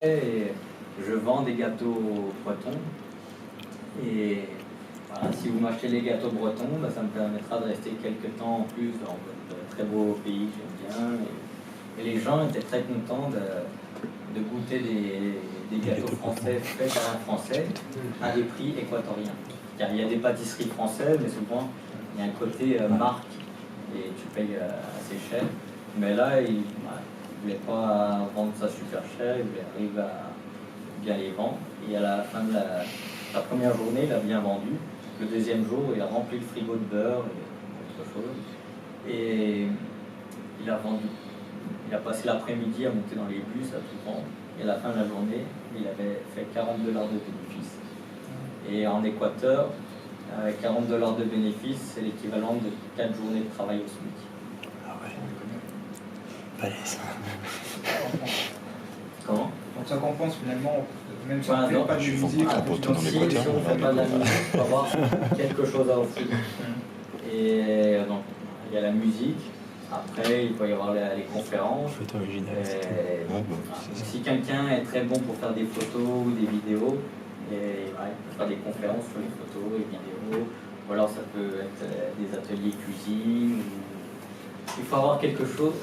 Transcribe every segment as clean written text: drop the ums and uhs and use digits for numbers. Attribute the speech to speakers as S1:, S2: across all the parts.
S1: Et je vends des gâteaux bretons. Et voilà, si vous m'achetez les gâteaux bretons, ça me permettra de rester quelques temps en plus dans votre très beau pays que j'aime bien. Et les gens étaient très contents de goûter des gâteaux français faits par un Français à des prix équatoriens. Car il y a des pâtisseries françaises, mais souvent il y a un côté marque et tu payes assez cher. Mais là, il ne voulait pas vendre ça super cher, il voulait arriver à bien les vendre. Et à la fin de la première journée, il a bien vendu. Le deuxième jour, il a rempli le frigo de beurre et autre chose. Et il a vendu. Il a passé l'après-midi à monter dans les bus, à tout vendre. Et à la fin de la journée, il avait fait $40 de bénéfices. Et en Équateur, avec $40 de bénéfices, c'est l'équivalent de 4 journées de travail au SMIC.
S2: Ah ouais. Balèze.
S1: Comment?
S3: Donc ça compense finalement, même si
S1: Voilà,
S3: on ne fait pas de musique,
S1: donc, si on ne fait pas de la musique, il faut avoir quelque chose à offrir. Et donc, il y a la musique, après il peut y avoir les conférences. Si quelqu'un est très bon pour faire des photos ou des vidéos, et, il peut faire des conférences sur les photos et vidéos, ou alors ça peut être des ateliers cuisine. Il faut avoir quelque chose,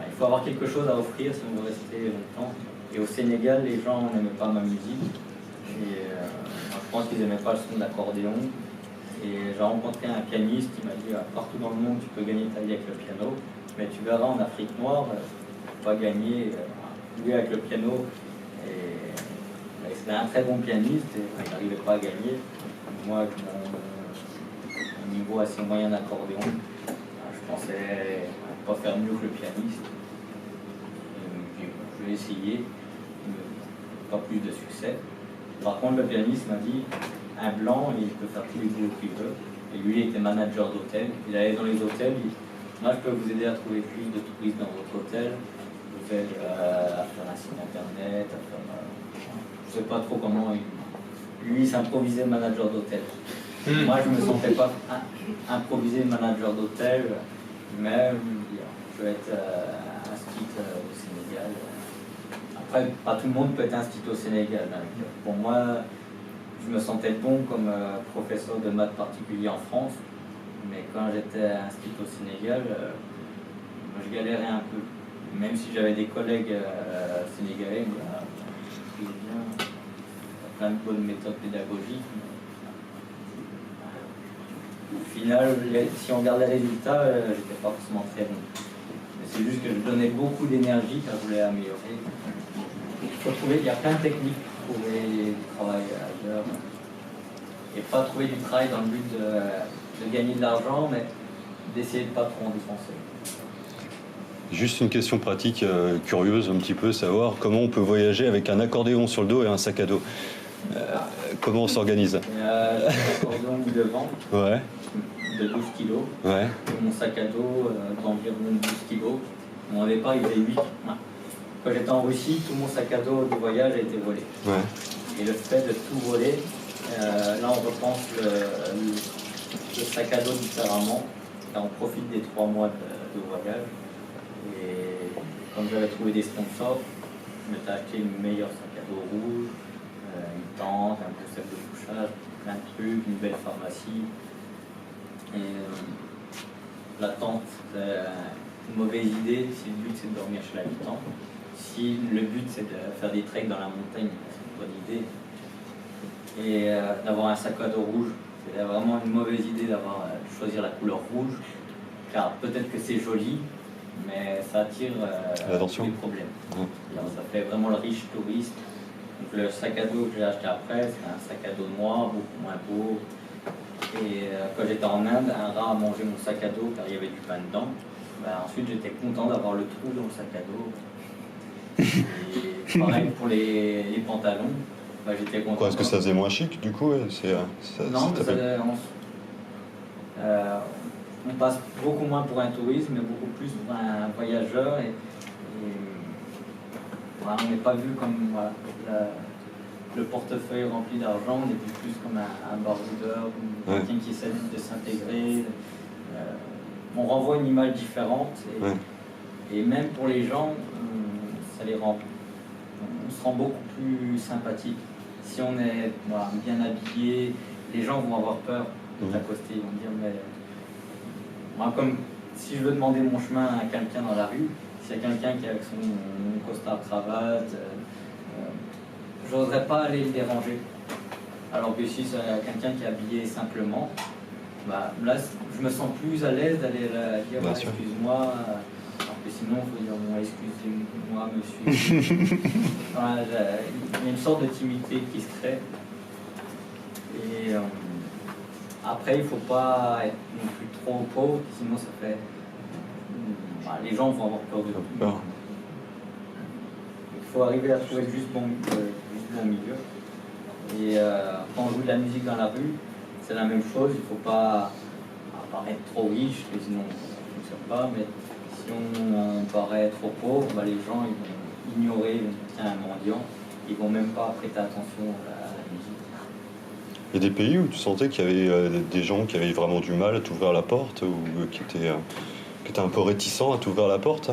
S1: il faut avoir quelque chose à offrir si on veut rester longtemps. Et au Sénégal, les gens n'aimaient pas ma musique. Et moi, je pense qu'ils n'aimaient pas le son de l'accordéon. Et j'ai rencontré un pianiste qui m'a dit partout dans le monde tu peux gagner ta vie avec le piano, mais tu verras en Afrique noire, tu vas gagner lui avec le piano. Et c'était un très bon pianiste et il n'arrivait pas à gagner. Moi, avec mon niveau assez moyen d'accordéon, je pensais pas faire mieux que le pianiste. Je vais essayer, mais pas plus de succès. Par contre, le pianiste m'a dit un blanc, il peut faire tous les boulots qu'il veut. Et lui, il était manager d'hôtel. Il allait dans les hôtels, moi je peux vous aider à trouver plus de touristes dans votre hôtel. Je vous aide à faire un site internet, à faire, je ne sais pas trop comment. Lui, il s'improvisait manager d'hôtel. Moi, je ne me sentais pas improvisé manager d'hôtel, mais je vais être un site au Sénégal. Après, pas tout le monde peut être inscrit au Sénégal. Pour moi, je me sentais bon comme professeur de maths particulier en France, mais quand j'étais inscrit au Sénégal, je galérais un peu. Même si j'avais des collègues sénégalais, il y a plein de bonnes méthodes pédagogiques. Au final, si on regarde les résultats, j'étais pas forcément très bon. Mais c'est juste que je donnais beaucoup d'énergie car je voulais améliorer. Il y a plein de techniques pour trouver du travail ailleurs. Et pas trouver du travail dans le but de gagner de l'argent, mais d'essayer de ne pas trop en dépenser.
S4: Juste une question pratique, curieuse un petit peu, savoir comment on peut voyager avec un accordéon sur le dos et un sac à dos. Comment on s'organise?
S1: Un accordéon devant,
S4: ouais.
S1: de 12 kilos.
S4: Ouais.
S1: Et mon sac à dos d'environ 12 kilos. Mon départ, il faisait 8. Quand j'étais en Russie, tout mon sac à dos de voyage a été volé.
S4: Ouais.
S1: Et le fait de tout voler, là on repense le sac à dos différemment. Et on profite des 3 mois de voyage. Et comme j'avais trouvé des sponsors, je m'étais acheté une meilleure sac à dos rouge, une tente, un concept de couchage, plein de trucs, une belle pharmacie. Et la tente, c'est une mauvaise idée si le but c'est de dormir chez l'habitant. Si le but c'est de faire des treks dans la montagne, c'est une bonne idée. Et d'avoir un sac à dos rouge, c'est vraiment une mauvaise idée de choisir la couleur rouge, car peut-être que c'est joli, mais ça attire tous les problèmes. Alors, ça fait vraiment le riche touriste. Donc, le sac à dos que j'ai acheté après, c'est un sac à dos noir, beaucoup moins beau. Et quand j'étais en Inde, un rat a mangé mon sac à dos car il y avait du pain dedans. Ensuite, j'étais content d'avoir le trou dans le sac à dos. Et pareil pour les pantalons. J'étais content.
S4: Est-ce que ça faisait moins chic du coup?
S1: Non, on passe beaucoup moins pour un touriste, mais beaucoup plus pour un voyageur. Et voilà, on n'est pas vu comme le portefeuille rempli d'argent, on est plus comme un baroudeur, quelqu'un qui essaie de s'intégrer. On renvoie une image différente. Et même pour les gens, ça les rend, on se rend beaucoup plus sympathique. Si on est bien habillé, les gens vont avoir peur de t'accoster. Ils vont dire, mais moi, comme si je veux demander mon chemin à quelqu'un dans la rue, s'il y a quelqu'un qui est avec son costard cravate, j'oserais pas aller le déranger. Alors que si c'est quelqu'un qui est habillé simplement, là, je me sens plus à l'aise d'aller dire excuse-moi, alors que sinon, il faut dire bon, excusez-moi, monsieur. Voilà, il y a une sorte de timidité qui se crée. Et après, il ne faut pas être non plus trop pauvre, sinon ça fait. Les gens vont avoir peur de tout. Il faut arriver à trouver le juste bon milieu. Et quand on joue de la musique dans la rue, c'est la même chose. Il ne faut pas paraître trop riche, parce que sinon on ne fonctionne pas. Mais si on paraît trop pauvre, les gens ils vont ignorer un mendiant. Ils ne vont même pas prêter attention à la musique.
S4: Il y a des pays où tu sentais qu'il y avait des gens qui avaient vraiment du mal à t'ouvrir la porte ou qui étaient un peu réticents à t'ouvrir la porte.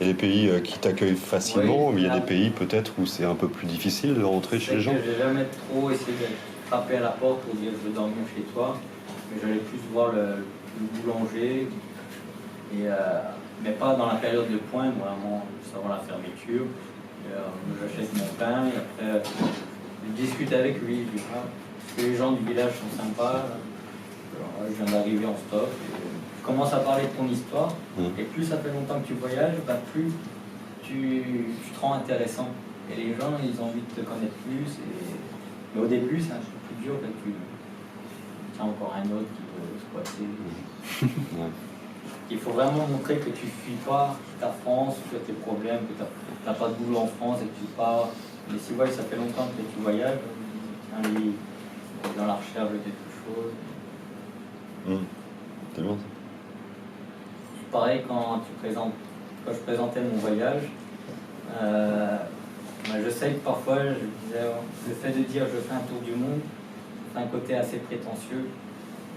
S4: Il y a des pays qui t'accueillent facilement, mais il y a des pays peut-être où c'est un peu plus difficile de rentrer chez les gens.
S1: Je n'ai jamais trop essayé de frapper à la porte pour dire je veux dormir chez toi, mais j'allais plus voir le boulanger, mais pas dans la période de pointe, vraiment juste avant la fermeture. J'achète mon pain et après je discute avec lui. Je dis, parce que les gens du village sont sympas. Alors, je viens d'arriver en stop. Je commence à parler de ton histoire. Et plus ça fait longtemps que tu voyages, plus tu te rends intéressant. Et les gens, ils ont envie de te connaître plus. Mais au début, c'est un peu plus dur que tu. Tiens, encore un autre qui veut squatter. Il faut vraiment montrer que tu ne fuis pas ta France, que tu as tes problèmes, que tu n'as pas de boulot en France et que tu pars. Mais si ça fait longtemps que tu voyages, lui, dans la recherche de quelque chose.
S4: C'est bon.
S1: Pareil, quand je présentais mon voyage, je sais que parfois, je disais, le fait de dire je fais un tour du monde, c'est un côté assez prétentieux.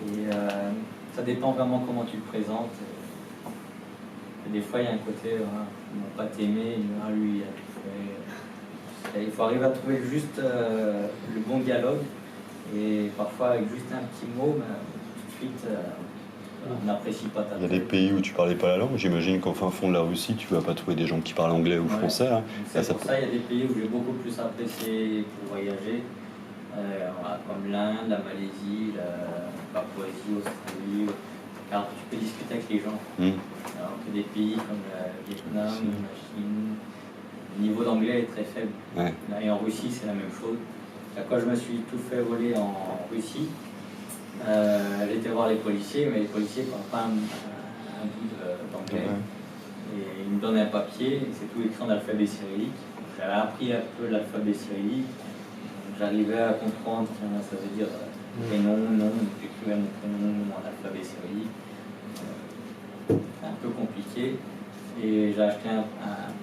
S1: Et ça dépend vraiment comment tu le présentes. Et des fois, il y a un côté, ils ne vont pas t'aimer, lui, il a tout fait. Il faut arriver à trouver juste le bon dialogue. Et parfois, avec juste un petit mot, tout de suite, on n'apprécie pas ta
S4: Il y a des pays où tu parlais pas la langue. J'imagine qu'en fin fond de la Russie, tu vas pas trouver des gens qui parlent anglais ou français. Hein.
S1: C'est pour ça qu'il y a des pays où j'ai beaucoup plus apprécié pour voyager, comme l'Inde, la Malaisie, la Papouasie, l'Australie, car tu peux discuter avec les gens. Alors que des pays comme le Vietnam, la Chine, le niveau d'anglais est très faible. Et en Russie, c'est la même chose. Quand je me suis tout fait voler en Russie, j'étais voir les policiers, mais les policiers ne parlent pas un bout d'anglais. Et ils me donnaient un papier, c'est tout écrit en alphabet cyrillique. J'avais appris un peu l'alphabet cyrillique. J'arrivais à comprendre que ça veut dire prénom, nom, j'écrivais mon prénom en alphabet cyrillique. C'est un peu compliqué. Et j'ai acheté un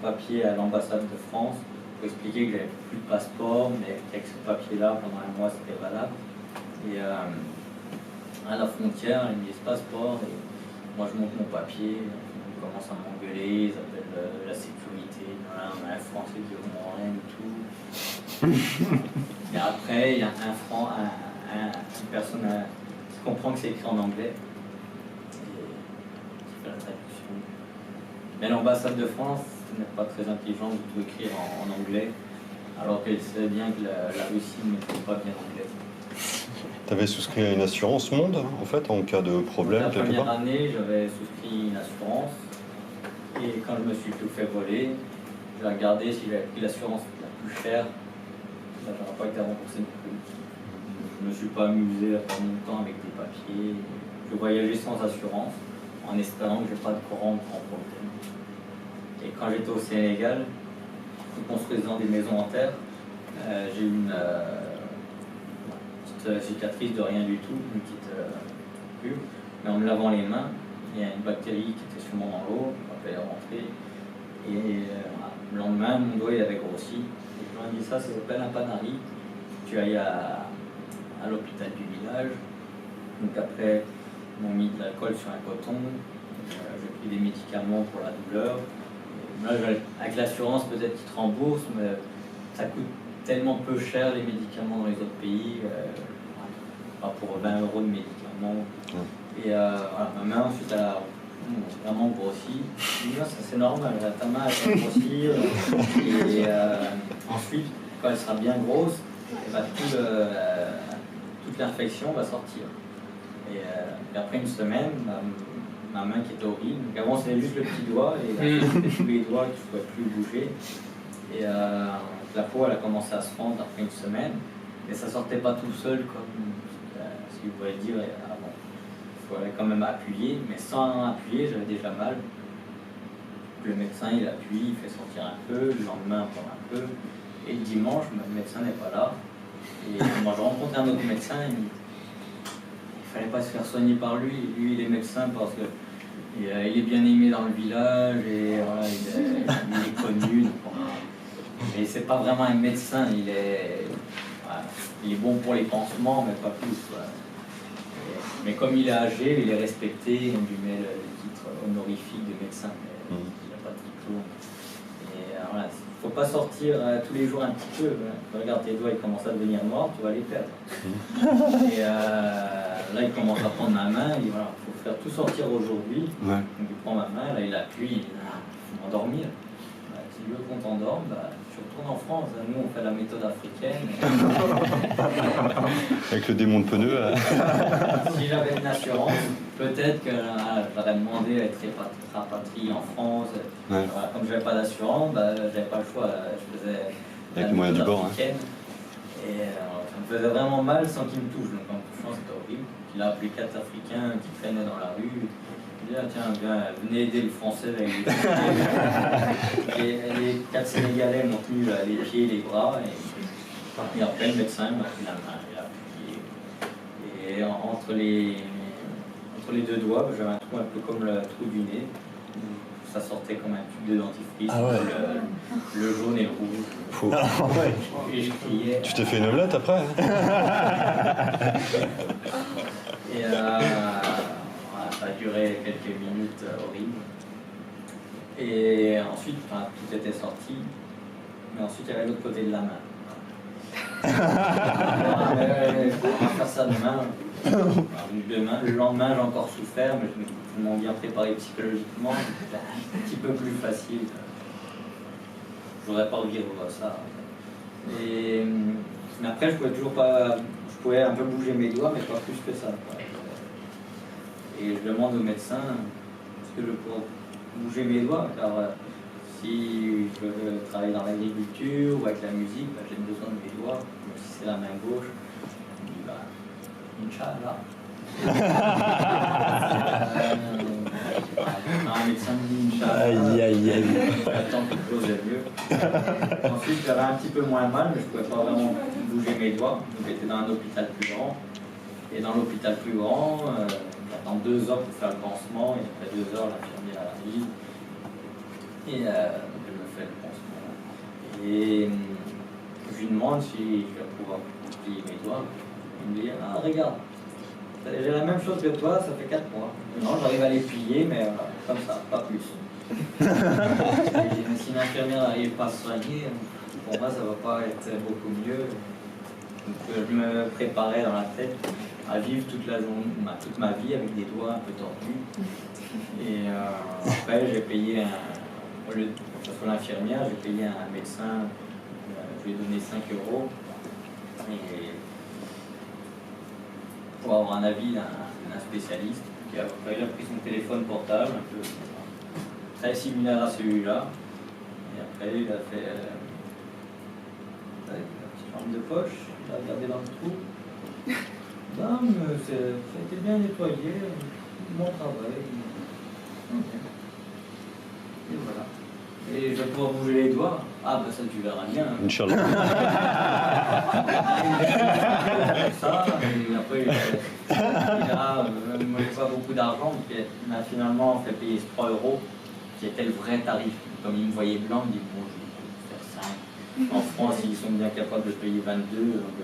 S1: papier à l'ambassade de France pour expliquer que j'avais plus de passeport, mais qu'avec ce papier-là, pendant un mois, c'était valable. Et à la frontière, ils me disent passeport, et moi je monte mon papier, ils commencent à m'engueuler, ils appellent la sécurité, voilà, on a un Français qui comprend rien du tout. Et après, il y a une personne qui comprend que c'est écrit en anglais, et qui fait la traduction. Mais l'ambassade de France n'est pas très intelligente de tout écrire en anglais, alors qu'elle sait bien que la Russie ne fait pas bien anglais.
S4: Tu avais souscrit à une assurance monde, en fait, en cas de problème quelque part?
S1: La première année, j'avais souscrit une assurance, et quand je me suis tout fait voler, j'ai regardé si j'avais pris l'assurance la plus chère. Là, je n'aurais pas été remboursé non plus. Je ne me suis pas amusé à faire mon temps avec des papiers. Je voyageais sans assurance, en espérant que je n'ai pas de grand problème. Et quand j'étais au Sénégal, construisant des maisons en terre, j'ai eu une petite cicatrice de rien du tout, une petite pure. Mais en me lavant les mains, il y a une bactérie qui était sûrement dans l'eau, elle est rentrée. Et le lendemain, mon doigt il avait grossi. Et je me dit ça s'appelle un panari. Tu ailles à l'hôpital du village. Donc après, ils m'ont mis de l'alcool sur un coton. J'ai pris des médicaments pour la douleur. Là, avec l'assurance, peut-être qu'ils te remboursent, mais ça coûte tellement peu cher les médicaments dans les autres pays. Pas pour 20 € de médicaments. Et voilà, ma main, ensuite, elle a vraiment grossi. Je dis, ça c'est normal, ta main elle va grossir. Et ensuite, quand elle sera bien grosse, et bah, toute l'infection va sortir. Et après une semaine, ma main qui était horrible. Donc avant c'était juste le petit doigt et c'était tous les doigts qui ne pouvaient plus bouger. Et la peau elle a commencé à se fendre après une semaine. Et ça sortait pas tout seul comme ce qu'il pourrait dire avant. Il fallait quand même appuyer, mais sans appuyer j'avais déjà mal. Le médecin il appuie, il fait sortir un peu, le lendemain encore un peu. Et le dimanche, le médecin n'est pas là. Et moi je rencontre un autre médecin, il ne fallait pas se faire soigner par lui. Lui il est médecin parce que il est bien aimé dans le village et voilà, il est connu. Donc, mais c'est pas vraiment un médecin, il est bon pour les pansements, mais pas plus. Voilà. Mais comme il est âgé, il est respecté, on lui met le titre honorifique de médecin, mais il n'a pas de diplôme. Et voilà, il ne faut pas sortir tous les jours un petit peu. Hein. Regarde, tes doigts ils commencent à devenir noirs, tu vas les perdre. Et là, il commence à prendre ma main, il voilà, faut faire tout sortir aujourd'hui. Ouais. Donc il prend ma main, là il appuie, il dit, faut m'endormir. Si tu veux qu'on t'endorme, tu retournes en France. Nous, on fait la méthode africaine.
S4: Avec le démon de pneu.
S1: Si j'avais une assurance, peut-être que j'aurais demandé à être rapatrié en France. Ouais. Voilà, comme je n'avais pas d'assurance, j'avais pas le choix. Je faisais
S4: avec le moyen du bord. Hein.
S1: Et ça me faisait vraiment mal sans qu'il me touche. Donc en touchant, c'était horrible. Il a appelé 4 Africains qui traînaient dans la rue. Il dit, tiens, venez aider le français avec les 4 Sénégalais m'ont tenu les pieds, les bras. Et après, le médecin m'a pris la main. Il a appuyé. Et entre les deux doigts, j'avais un trou un peu comme le trou du nez. Ça sortait comme un tube de dentifrice. Ah ouais. Le jaune et le rouge. Et je criais.
S4: Tu t'es fait une omelette après hein.
S1: Et voilà, ça a duré quelques minutes horribles. Et ensuite, tout était sorti. Mais ensuite, il y avait l'autre côté de la main. On va faire ça demain. Le lendemain, j'ai encore souffert, mais je m'en bien préparé psychologiquement. Un petit peu plus facile. Je voudrais pas revivre ça. Mais après, je pouvais toujours pas. Je pouvais un peu bouger mes doigts, mais pas plus que ça. Et je demande au médecin est-ce que je peux bouger mes doigts, car si je veux travailler dans l'agriculture ou avec la musique, j'ai besoin de mes doigts, même si c'est la main gauche. Je me dis Inch'Allah. Un médecin me dit Inch'Allah. J'attends quelque chose de mieux. Ensuite, j'avais un petit peu moins mal, mais je ne pouvais pas vraiment bouger mes doigts. Donc j'étais dans un hôpital plus grand. Et dans l'hôpital plus grand, j'attends 2 heures pour faire le pansement, et après 2 heures, l'infirmière arrive. Et je me fais le pansement. Et je lui demande si je vais pouvoir plier mes doigts. Il me dit regarde, j'ai la même chose que toi, ça fait 4 mois. Non, j'arrive à les plier, mais comme ça, pas plus. Et si l'infirmière n'arrive pas à se soigner, pour moi, ça ne va pas être beaucoup mieux. Donc je me préparais dans la tête à vivre toute ma vie avec des doigts un peu tordus. Et après, j'ai payé au lieu de l'infirmière, j'ai payé un médecin, je lui ai donné 5 €. Et pour avoir un avis d'un spécialiste qui a pris son téléphone portable, un peu très similaire à celui-là. Et après, il a fait la petite lampe de poche, il a regardé dans le trou. Non, mais ça a été bien nettoyé, bon travail. Okay. Et voilà. Et je vais pouvoir bouger les doigts. Ah, ça tu verras bien.
S4: Inch'Allah.
S1: Ça, et après, moi j'ai pas beaucoup d'argent, donc il m'a finalement fait payer 3 €, qui était le vrai tarif. Comme il me voyait blanc, il me dit bon, je vais faire 5. En France, ils sont bien capables de payer 22. Donc,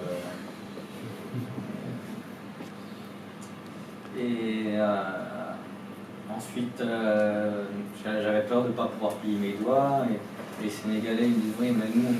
S1: Ensuite, j'avais peur de ne pas pouvoir plier mes doigts. Et les Sénégalais ils me disent oui, mais nous,